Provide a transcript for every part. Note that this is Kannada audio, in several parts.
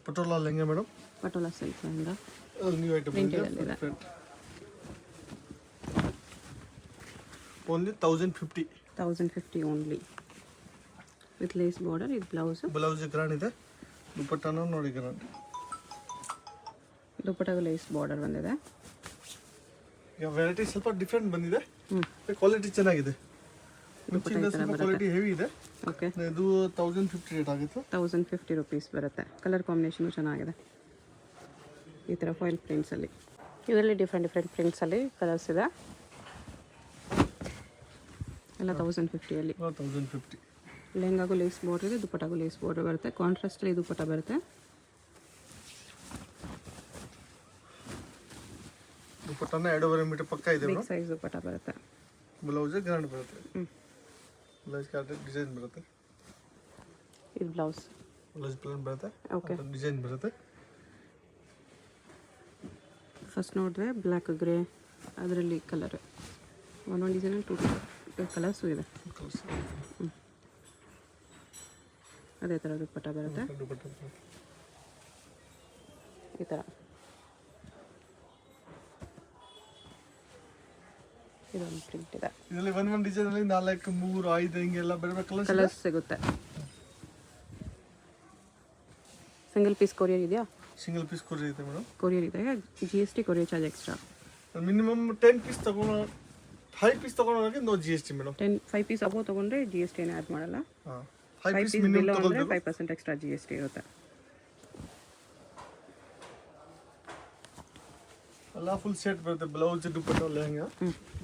Patola lehenga madam. Patola silk lehenga new item printed ಅಲ್ಲಿದೆ. Only 1050. 1050 only with lace border. ಇದು ಬ್ಲೌಸ್ ಗ್ರಾಂಡ್ ಇದೆ. ದುಪಟ್ಟಾನ ನೋಡಿ ಗ್ರಾಂಡ್. ದುಪಟ್ಟಾಗೂ ಲೇಸ್ ಬಾರ್ಡರ್ ಬಂದಿದೆ. ಈಗ ವೆರೈಟಿ ಸ್ವಲ್ಪ ಡಿಫ್ರೆಂಟ್ ಬಂದಿದೆ. ಕ್ವಾಲಿಟಿ ಚೆನ್ನಾಗಿದೆ. ಕ್ವಾಲಿಟಿ ಹೆವಿ ಇದೆ. ಓಕೆ, ಇದು 1050 ರೇಟ್ ಆಗುತ್ತೆ. 1050 ರುಪೀಸ್ ಬರುತ್ತೆ. ಕಲರ್ ಕಾಂಬಿನೇಷನು ಚೆನ್ನಾಗಿದೆ. ಈ ಥರ ಫಾಯಿಲ್ ಪ್ರಿಂಟ್ಸಲ್ಲಿ, ಇದರಲ್ಲಿ ಡಿಫ್ರೆಂಟ್ ಪ್ರಿಂಟ್ಸಲ್ಲಿ ಕಲರ್ಸ್ ಇದೆ. ಎಲ್ಲ 1050ಅಲ್ಲಿ. 1050. ಲೆಹಂಗಾಗೂ ಲೇಸ್ ಬಾರ್ಡರ್ ಇದೆ, ದುಪಟ್ಟಾಗೂ ಲೇಸ್ ಬಾರ್ಡರ್ ಬರುತ್ತೆ. ಕಾಂಟ್ರಾಸ್ಟಲ್ಲಿ ದುಪಟ್ಟ ಬರುತ್ತೆ. ದುಪಟ್ಟಾನ 2.5 ಮೀಟರ್ ಪಕ್ಕ ಇದೆ. ಬಿಗ್ ಸೈಜ್ ದುಪಟ್ಟ ಬರುತ್ತೆ. ಬ್ಲೌಸ್ ಗ್ರಾಂಡ್ ಬರುತ್ತೆ. ಬ್ಲೌಸ್ ಕಾರ್ಡ್ ಡಿಸೈನ್ ಬರುತ್ತೆ. ಇದು ಬ್ಲೌಸ್ ಪ್ಲೇನ್ ಬರುತ್ತೆ. ಓಕೆ, ಡಿಸೈನ್ ಬರುತ್ತೆ. ಫಸ್ಟ್ ನೋಡಿದ್ರೆ ಬ್ಲ್ಯಾಕ್ ಗ್ರೇ, ಅದರಲ್ಲಿ ಕಲರ್ ಒಂದೊಂದು ಡಿಸೈನಲ್ಲಿ 2 ಕಲರ್ಸು ಇದೆ. ಅದೇ ಥರ ದುಪಟ್ಟ ಬರುತ್ತೆ. ಈ ಥರ ಇದೊಂದು ಪ್ರಿಂಟ್ ಇದೆ. ಇದರಲ್ಲಿ ಒಂದು ಡಿಸೈನ್ ಅಲ್ಲಿ 4, 3, 5 ಹಿಂಗೆಲ್ಲ ಬೇರೆ ಕಲರ್ಸ್ ಸಿಗುತ್ತೆ. ಸಿಂಗಲ್ ಪೀಸ್ ಕೊರಿಯರ್ ಇದೆಯಾ? ಸಿಂಗಲ್ ಪೀಸ್ ಕೊರಿಯರ್ ಇದೆ ಮೇಡಮ್. ಕೊರಿಯರ್ ಇದೆ. GST courier charge extra. Minimum 10 piece ತಗೊಂಡು 5 ಪೀಸ್ ತಗೊಂಡೋಗಿ no GST madam. 5 piece above ತಗೊಂಡ್ರೆ GST ಏನು ಆ್ಯಡ್ ಮಾಡಲ್ಲ. 5 ಪೀಸ್ ಬಿಲ್ ಮಿನಿಮಮ್ ಅಂದರೆ ತಗೊಳ್ಬೇಕು. 5% ಎಕ್ಸ್ಟ್ರಾ GST ಇರುತ್ತೆ. ಎಲ್ಲ ಫುಲ್ ಸೆಟ್ ಬರುತ್ತೆ. ಬ್ಲೌಸ್ ದುಪಟ್ಟ ಲೆಹಂಗಾ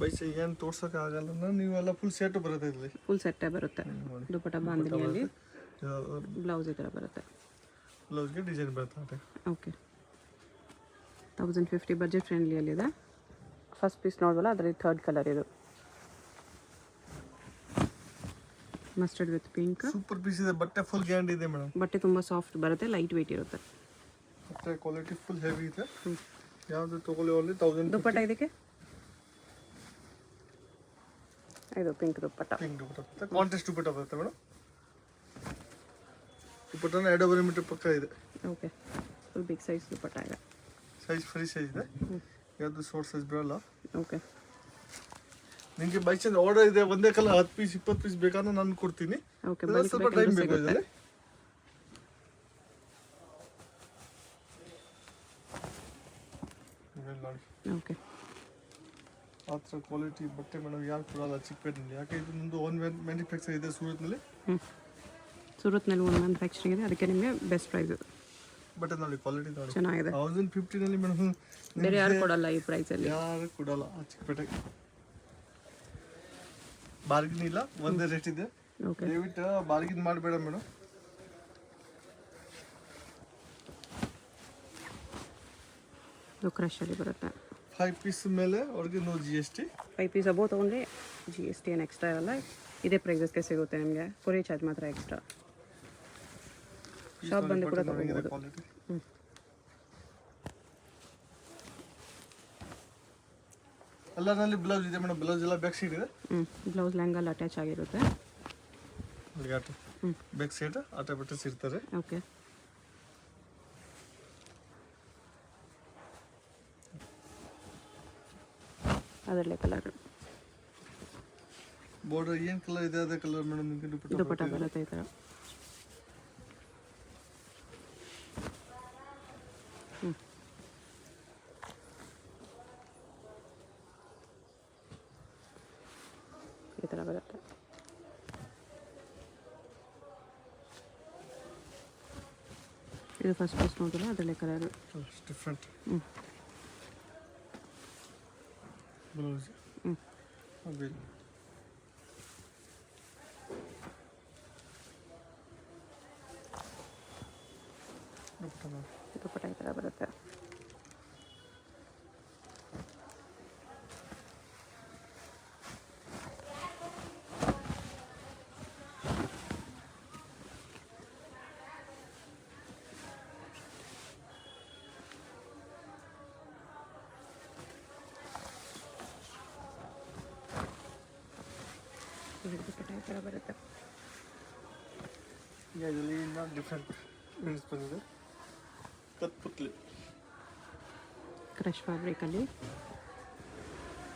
ಬೈಸೆ ಏನು ತೋರ್ಸೋಕೆ ಆಗಲ್ಲ. ನೀವೆಲ್ಲ ಫುಲ್ ಸೆಟ್ ಬರುತ್ತೆ ಇದರಲ್ಲಿ. ಫುಲ್ ಸೆಟ್ಟೇ ಬರುತ್ತೆ. ದುಪಟ್ಟ ಬಾಂಧನಿಯಲ್ಲಿ ಬ್ಲೌಸ್ ಈ ಥರ ಬರುತ್ತೆ. ಬ್ಲೌಸ್ಗೆ ಡಿಸೈನ್ ಬರುತ್ತೆ. ಓಕೆ, 1050 ಬಜೆಟ್ ಫ್ರೆಂಡ್ಲಿಯಲ್ಲಿದೆ. ಫಸ್ಟ್ ಪೀಸ್ ನೋಡ್ವಲ್ಲ, ಅದರಲ್ಲಿ 3rd ಕಲರ್ ಇದು mustard with pink. Super piece ಇದೆ. ಬಟ್ಟೆ ಫುಲ್ ಗ್ಯಾರಂಟಿ ಇದೆ ಮೇಡಮ್. ಬಟ್ಟೆ ತುಂಬ ಸಾಫ್ಟ್ ಬರುತ್ತೆ, ಲೈಟ್ ವೆಯ್ಟ್ ಇರುತ್ತೆ. ಬಟ್ಟೆ ಕ್ವಾಲಿಟಿ ಫುಲ್ ಹೆವಿ ಇದೆ. ಯಾವುದು ತಗೊಳ್ಳಿ ಓನ್ಲಿ 1000. ದುಪಟ್ಟ ಇದಕ್ಕೆ ಇದು pink dupatta. Pink dupatta contrast dupatta ಬರುತ್ತೆ ಮೇಡಮ್. ದುಪಟ್ಟನ 2.5 ಮೀಟರ್ ಪಕ್ಕ ಇದೆ. Okay, full big size dupatta ಇದೆ. ಸೈಜ್ ಫ್ರೀ ಸೈಜ್ ಇದೆ. ಯಾವುದು ಶಾರ್ಟ್ ಸೈಜ್ ಬರಲ್ಲ. ಓಕೆ, ನಿಮಗೆ ಬೈ ಚಾನ್ಸ್ ಆರ್ಡರ್ ಇದೆ ಒಂದೇ ಕಲರ್ 10 ಪೀಸ್ 20 ಪೀಸ್ ಬೇಕಾದ್ರೆ ನಾನು ಕೊಡ್ತೀನಿ. ಓಕೆ, ಸ್ವಲ್ಪ ಟೈಮ್ ಬೇಕು ಇದರಲ್ಲಿ. ಓಕೆ, ಆ ಥರ ಕ್ವಾಲಿಟಿ ಬಟ್ಟೆ ಮೇಡಮ್ ಯಾರು ಕೊಡಲ್ಲ ಚಿಕ್ಕಪೇಟೆಯಲ್ಲಿ. ಯಾಕೆ ಇದು ನಮ್ಮದು ಓನ್ ಮ್ಯಾನುಫ್ಯಾಕ್ಚರ್ ಇದೆ ಸೂರತ್ನಲ್ಲಿ. ಸೂರತ್ನಲ್ಲಿ ಒಂದು ಮ್ಯಾನುಫ್ಯಾಕ್ಚರಿಂಗ್ ಇದೆ, ಅದಕ್ಕೆ ನಿಮಗೆ ಬೆಸ್ಟ್ ಪ್ರೈಸ್. ಬಟ್ಟೆ ನೋಡಿ ಕ್ವಾಲಿಟಿ ನೋಡಿ ಚೆನ್ನಾಗಿದೆ. 1050ನಲ್ಲಿ ಮೇಡಮ್ ಬೇರೆ ಯಾರು ಕೊಡಲ್ಲ ಈ ಪ್ರೈಸಲ್ಲಿ. ಯಾರು ಕೊಡಲ್ಲ ಆ ಚಿಕ್ಕಪೇಟೆಗೆ. ಬಾರ್ಗಿನ್ ಇಲ್ಲ, ಒಂದೇ ರೇಟ್ ಇದೆ. ಓಕೆ, ದಯವಿಟ್ಟು ಬಾರ್ಗಿನ್ ಮಾಡಬೇಡ ಮೇಡಮ್. ಇದು ಕ್ರಶಲ್ಲಿ ಬರುತ್ತೆ. 5 ಪೀಸ್ ಮೇಲೆ ಅವ್ರಿಗೆ ನೋ GST. 5 ಪೀಸ್ ಅಬೋ ತೊಗೊಂಡ್ರೆ GST ಏನು ಎಕ್ಸ್ಟ್ರಾ ಇರಲ್ಲ. ಇದೇ ಪ್ರೈಸಸ್ಗೆ ಸಿಗುತ್ತೆ ನಿಮಗೆ. ಕೊರಿಯರ್ ಚಾರ್ಜ್ ಮಾತ್ರ ಎಕ್ಸ್ಟ್ರಾ. ಶಾಪ್ ಬಂದು ಕೂಡ ತೊಗೊಬೋದು. ಎಲ್ಲರಲ್ಲಿ ಬ್ಲೌಸ್ ಇದೆ ಮೇಡಮ್. ಬ್ಲೌಸ್ ಎಲ್ಲ ಬ್ಯಾಕ್ ಸೈಡ್ ಇದೆ. ಬ್ಲೌಸ್ ಲೆಹಂಗಲ್ಲಿ ಅಟ್ಯಾಚ್ ಆಗಿರುತ್ತೆ. ಬ್ಯಾಕ್ ಸೈಡ್ ಆಟ ಬಟ್ಟೆ ಇರ್ತಾರೆ. ಓಕೆ, ಅದರಲ್ಲೇ ಕಲರ್ ಬಾರ್ಡರ್ ಏನು ಕಲರ್ ಇದೆ ಅದೇ ಕಲರ್ ಮೇಡಮ್. ನಿಮಗೆ ದುಪಟ್ಟ ಬರುತ್ತೆ ಈ ಥರ. ಈ ಥರ ಬರುತ್ತೆ. ಇದು ಫಸ್ಟ್ ಪೀಸ್ ನೋಡಿಲ್ಲ, ಅದರಲ್ಲೇ ಕಲರ್ ಡಿಫ್ರೆಂಟ್. ಬ್ಲೌಸ್ ದುಪಟ್ಟ ಈ ಥರ ಬರುತ್ತೆ. ದುಪಟ್ಟ ಈ ಥರ ಬರುತ್ತೆ. ಇದರಲ್ಲಿ ಡಿಫ್ರೆಂಟ್ ಪ್ರಿಂಟ್ಸ್ ಬಂದಿದೆ. ಕತ್ಪುತ್ಲಿ ಕ್ರಶ್ ಫ್ಯಾಬ್ರಿಕಲ್ಲಿ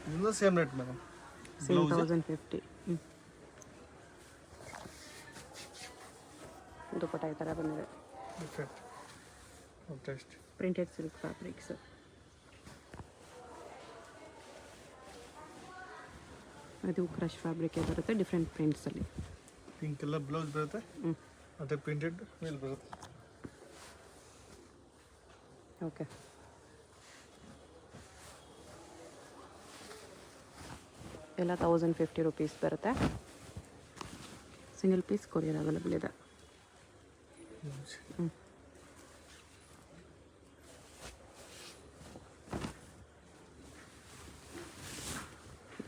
ಇದನ್ನ ಸೇಮ್ ರೇಟ್ ಮೇಡಮ್. ಸೇಮ್ 1050. ದುಪ್ಪಟ್ಟ ಈ ಥರ ಬಂದಿದೆ. Different test printed silk fabrics. ಅದು ಕ್ರಶ್ ಫ್ಯಾಬ್ರಿಕ್ ಬರುತ್ತೆ ಡಿಫ್ರೆಂಟ್ ಪ್ರಿಂಟ್ಸಲ್ಲಿ. ಪಿಂಕ್ ಎಲ್ಲ ಬ್ಲೌಸ್ ಬರುತ್ತೆ, ಮತ್ತೆ ಪ್ರಿಂಟೆಡ್ ಮೇಲೆ ಬರುತ್ತೆ. ಓಕೆ, ಎಲ್ಲ 1050 ರುಪೀಸ್ ಬರುತ್ತೆ. ಸಿಂಗಲ್ ಪೀಸ್ ಕೊರಿಯರ್ ಅವೈಲಬಲ್ ಇದೆ.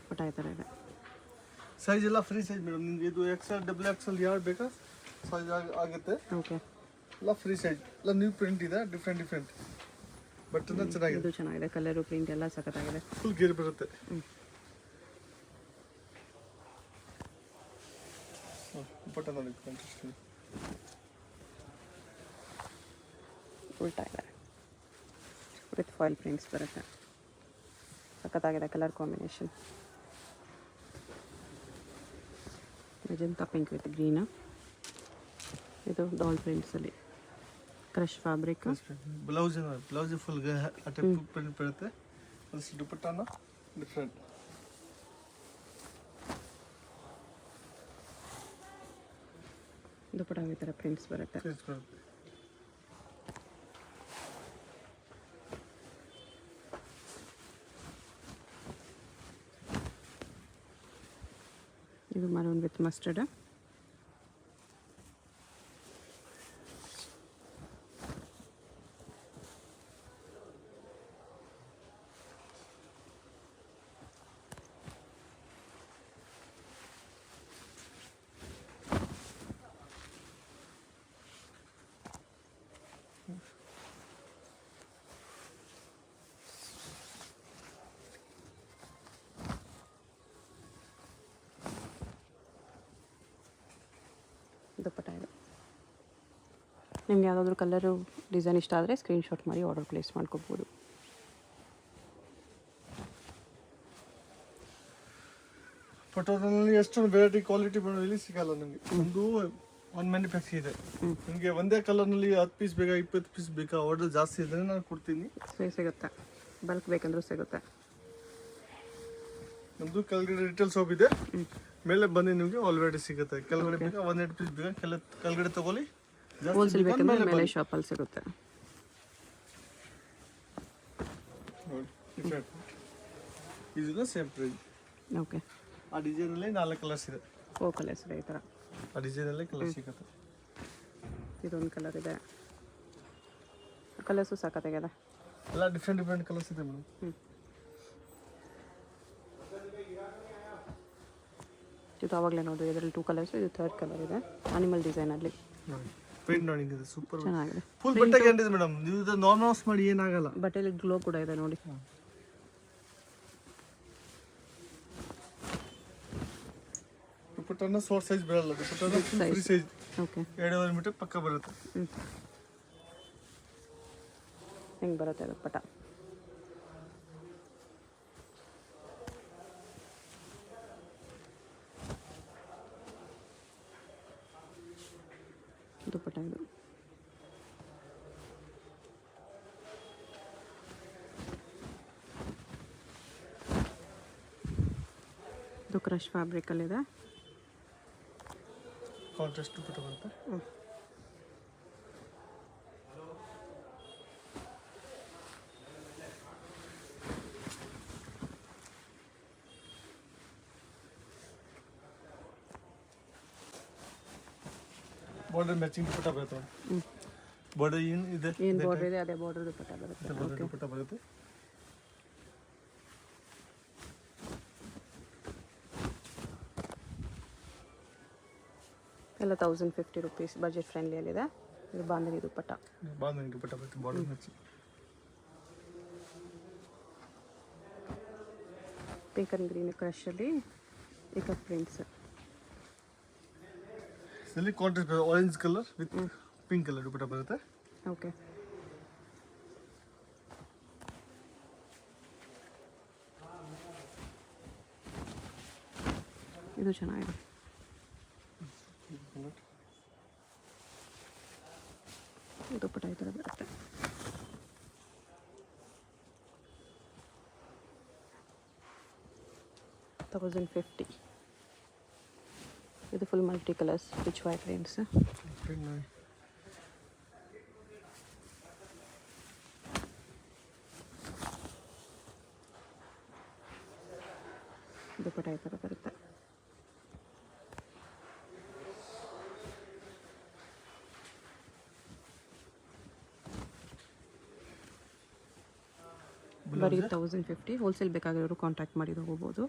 ಬಟ್ ಈ ಥರ ಇದೆ. ಸೈಜ್ ಎಲ್ಲ ಫ್ರೀ ಸೈಜ್ ಮೇಡಮ್. ನಿಮ್ಗೆ ಇದು XL XXL ಯಾರು ಬೇಕಾ ಸೈಜ್ ಆಗುತ್ತೆ. ಓಕೆ, ಎಲ್ಲ ಫ್ರೀ ಸೈಜ್, ಎಲ್ಲ ನ್ಯೂ ಪ್ರಿಂಟ್ ಇದೆ, ಡಿಫ್ರೆಂಟ್ ಬಟ್ ಚೆನ್ನಾಗಿದೆ. ಇದು ಚೆನ್ನಾಗಿದೆ, ಕಲರು ಪ್ರಿಂಟ್ ಎಲ್ಲ ಸಖತ್ತಾಗಿದೆ. ಫುಲ್ ಗೇರ್ ಬರುತ್ತೆ. ಬಟ್ ನೋಡಿ ಕಾಂಟ್ರಾಸ್ಟ್ ಉಲ್ಟಾ ಇದೆ ವಿತ್ ಫಾಯಿಲ್ ಪ್ರಿಂಟ್ಸ್ ಬರುತ್ತೆ. ಸಖತ್ತಾಗಿದೆ colour combination. Magenta pink with green. ಇದು ಡಾಲ್ ಪ್ರಿಂಟ್ಸಲ್ಲಿ ಕ್ರಶ್ ಫ್ಯಾಬ್ರಿಕ್. ಬ್ಲೌಸ್ ಫುಲ್ ಅಟೆ ಪ್ರಿಂಟ್ ಬರುತ್ತೆ. ಅದು ದುಪಟ್ಟಾನ ಡಿಫ್ರೆಂಟ್. ದುಪಟ್ಟ ಈ ಥರ ಪ್ರಿಂಟ್ಸ್ ಬರುತ್ತೆ. ಇದು ಮರೂನ್ ವಿತ್ ಮಸ್ಟರ್ಡ್. ದುಪ್ಪಟ್ಟ ಇದು. ನಿಮ್ಗೆ ಯಾವುದಾದ್ರೂ ಕಲರು ಡಿಸೈನ್ ಇಷ್ಟ ಆದರೆ ಸ್ಕ್ರೀನ್ಶಾಟ್ ಮಾಡಿ ಆರ್ಡರ್ ಪ್ಲೇಸ್ ಮಾಡ್ಕೋಬೋದು. ಪಟೋರಲ್ಲಿ ಎಷ್ಟೊಂದು ವೆರೈಟಿ ಕ್ವಾಲಿಟಿ ಇಲ್ಲಿ ಸಿಗಲ್ಲ ನಿಮಗೆ. ಒಂದು ಮ್ಯಾನುಫ್ಯಾಕ್ಚರ್ ಇದೆ. ನಿಮಗೆ ಒಂದೇ ಕಲರ್ನಲ್ಲಿ 10 ಪೀಸ್ ಬೇಕಾ 20 ಪೀಸ್ ಬೇಕಾ ಆರ್ಡರ್ ಜಾಸ್ತಿ ಇದ್ದರೆ ನಾನು ಕೊಡ್ತೀನಿ. ಸಿಗುತ್ತೆ, ಬಲ್ಕ್ ಬೇಕಂದ್ರೂ ಸಿಗುತ್ತೆ. ನಮ್ಮದು ಕೆಳಗಡೆ ರಿಟೇಲ್ ಶಾಪ್ ಇದೆ, ಮೇಲೆ ಬಂದು ನಿಮಗೆ ಆಲ್ರೆಡಿ ಸಿಗುತ್ತೆ. ಕೆಳಗಡೆ ಬೇಕಾ 1-2 ಪೀಸ್ ಬೇಕಾ ಕೆಳಗಡೆ ತಗೊಳ್ಳಿ. ಹೋಲ್ಸೇಲ್ ಬೇಕಂದ್ರೆ ಮೇಲೆ ಶಾಪಲ್ಲಿ ಸಿಗುತ್ತೆ. ಇದನ್ನ ಸೇಮ್ ಪ್ರೈಸ್. ಓಕೆ, ಆ ಡಿಸೈನಲ್ಲಿ 4 ಕಲರ್ಸ್ ಇದೆ. 4 ಕಲರ್ಸ್ ಇದೆ ಈ ಥರ. ಆ ಡಿಸೈನಲ್ಲಿ ಕಲರ್ ಸಿಗುತ್ತೆ. ಇದೊಂದು ಕಲರ್ ಇದೆ, ಕಲರ್ಸು ಸಾಕತ್ತಾಗಿದೆ. ಎಲ್ಲ ಡಿಫ್ರೆಂಟ್ ಕಲರ್ಸ್ ಇದೆ ಮೇಡಮ್. ಇದು ಆವಾಗಲೇ ನೋಡಿ, ಇದರಲ್ಲಿ 2 ಕಲರ್ಸ್, ಇದು 3rd ಕಲರ್ ಇದೆ. ಅನಿಮಲ್ ಡಿಸೈನಲ್ಲಿ ಪ್ರಿಂಟ್ ನೋಡಿ, ಇದು ಸೂಪರ್ ಚೆನ್ನಾಗಿದೆ. ಫುಲ್ ಬಟ್ಟೆ ಗ್ಯಾರಂಟಿ ಮೇಡಮ್. ನೀವು ಇದು ನಾರ್ಮಲ್ ವಾಶ್ ಮಾಡಿ ಏನಾಗಲ್ಲ. ಬಟ್ಟೆಲಿ ಗ್ಲೋ ಕೂಡ ಇದೆ ನೋಡಿ. ದುಪಟ್ಟಾನ ಶಾರ್ಟ್ ಸೈಜ್ ಬರಲ್ಲ, ದುಪಟ್ಟಾನ ಫ್ರೀ ಸೈಜ್. ಓಕೆ, 2.5 ಮೀಟರ್ ಪಕ್ಕ ಬರುತ್ತೆ. ಹಿಂಗೆ ಬರುತ್ತೆ ದುಪ್ಪಟ್ಟ. ದುಪ್ಪಟ್ಟ ಇದು. ಇದು ಕ್ರಶ್ ಫ್ಯಾಬ್ರಿಕಲ್ಲಿದೆ. ಕಾಂಟ್ರಾಸ್ಟ್ ದುಪಟ್ಟ ಬರುತ್ತೆ. ಬಾರ್ಡರ್ ಮ್ಯಾಚಿಂಗ್ ದುಪಟ್ಟ ಬರುತ್ತೆ. ಬಾರ್ಡರ್ ಏನು ಬಾರ್ಡರ್ ಇದೆ ಅದೇ ಬಾರ್ಡರ್ ದುಪಟ್ಟ ಬರುತ್ತೆ. ಬಾರ್ಡರ್ ದುಪಟ್ಟ ಬರುತ್ತೆ. ಎಲ್ಲ 1050 ರುಪೀಸ್, ಬಜೆಟ್ ಫ್ರೆಂಡ್ಲಿಯಲ್ಲಿದೆ. ಇದು ಬಾಂಧನಿ ದುಪ್ಪಟ್ಟ. ಬಾಂಧನಿ ದುಪಟ್ಟ ಬರುತ್ತೆ. Border matching. Pink and green ಕ್ರಶಲ್ಲಿ ಇಕತ್ ಪ್ರಿಂಟ್ಸ್. ಇದರಲ್ಲಿ contrast orange colour with pink colour dupatta ಬರುತ್ತೆ. ಓಕೆ, ಇದು ಚೆನ್ನಾಗಿದೆ. ದುಪ್ಪಟ್ಟ ಈ ಥರ ಬರುತ್ತೆ. $1,050. ಇದು full multi colours rich white lines. Dupatta ಈ ಥರ ಬರುತ್ತೆ. ಬರೀ 1,050. ಹೋಲ್ಸೇಲ್ ಬೇಕಾಗಿರೋರು ಕಾಂಟ್ಯಾಕ್ಟ್ ಮಾಡಿ ಹೋಗ್ಬೋದು.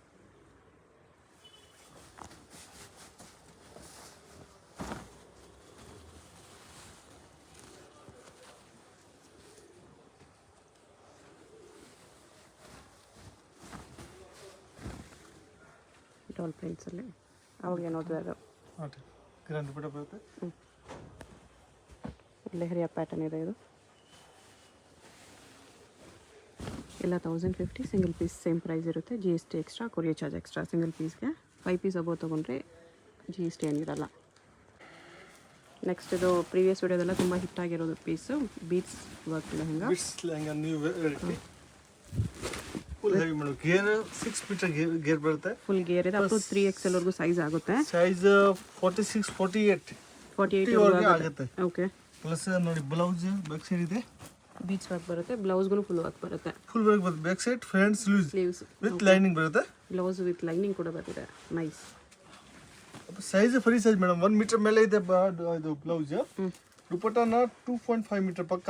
ಡಾಲ್ ಪ್ರಿಂಟ್ಸಲ್ಲಿ ಅವಾಗ ಏನೋದು ಅದು ದುಪ್ಪಟ್ಟ ಬರುತ್ತೆ. ಲೆಹರಿಯಾ ಪ್ಯಾಟರ್ನ್ ಇದೆ. ಇದು ಎಲ್ಲ 1,050. ಸಿಂಗಲ್ ಪೀಸ್ ಸೇಮ್ ಪ್ರೈಸ್ ಇರುತ್ತೆ. GST extra, courier charge extra. Single ಪೀಸ್ಗೆ 5 ಪೀಸ್ ಅಬೋ ತೊಗೊಂಡ್ರೆ GST ಏನಿರಲ್ಲ. ನೆಕ್ಸ್ಟ್ ಇದು ಪ್ರೀವಿಯಸ್ ವಿಡಿಯೋದೆಲ್ಲ ತುಂಬ ಹಿಟ್ ಆಗಿರೋದು piece beads work lehenga. New variety full heavy madam. ಗೇರ್ 6 ಮೀಟರ್ ಗೇರ್ ಬರುತ್ತೆ. ಫುಲ್ ಗೇರ್ ಇದೆ. ಅಪ್ ಟು 3XL ವರೆಗೂ ಸೈಜ್ ಆಗುತ್ತೆ. ಸೈಜ್ 46 48 ಆಗುತ್ತೆ. ಓಕೆ. ಪ್ಲಸ್ ನೋಡಿ ಬ್ಲೌಸ್ ಬ್ಯಾಕ್ ಸೈಡ್ ಇದೆ. ಬೀಚ್ ವರ್ಕ್ ಬರುತ್ತೆ. ಬ್ಲೌಸ್ಗೂ ಫುಲ್ ವರ್ಕ್ ಬರುತ್ತೆ. ಫುಲ್ ವರ್ಕ್ ಬರುತ್ತೆ. Back side front sleeves with lining ಬರುತ್ತೆ. ಬ್ಲೌಸ್ ವಿತ್ ಲೈನಿಂಗ್ ಕೂಡ ಬರ್ತಿದೆ. Nice. Size free size madam. 1 metre ಮೇಲೆ ಇದೆ ಇದು ಬ್ಲೌಸ್. ದುಪಟ್ಟಾನ 2.5 ಮೀಟರ್ ಪಕ್ಕ.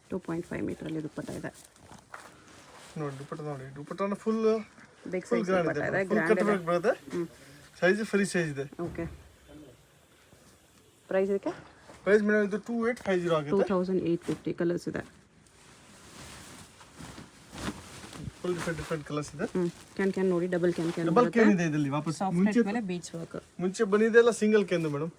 2.5 ಮೀಟರಲ್ಲಿ ದುಪ್ಪಟ್ಟ ಇದೆ ನೋಡಿ. ದುಪಟ್ಟ ನೋಡಿ. ದುಪಟ್ಟಾನ ಫುಲ್ ಬಿಗ್ ಸೈಜ್ ದುಪ್ಪಟ್ಟ ಇದೆ. ಕಟ್ ವರ್ಕ್ ಬರುತ್ತೆ. ಸೈಜ್ ಫ್ರೀ ಸೈಜ್ ಇದೆ. ಓಕೆ. ಪ್ರೈಸ್ ಇದಕ್ಕೆ ಪ್ರೈಸ್ ಮೇಡಮ್ ಇದು 2850 ಆಗುತ್ತೆ. 2,850. ಕಲರ್ಸ್ ಇದೆ. ಫುಲ್ ಡಿಫರೆಂಟ್ ಕಲರ್ಸ್ ಇದೆ. ಕ್ಯಾನ್ ನೋಡಿ. ಡಬಲ್ ಕ್ಯಾನ್ ಇದೆ ಇದರಲ್ಲಿ. ವಾಪಸ್ ಮುಂಚೆ ಮೇಲೆ ಬೀಚ್ ವರ್ಕ್. ಮುಂಚೆ ಬಂದಿದೆಲ್ಲ ಸಿಂಗಲ್ ಕ್ಯಾನ್ ಮೇಡಮ್.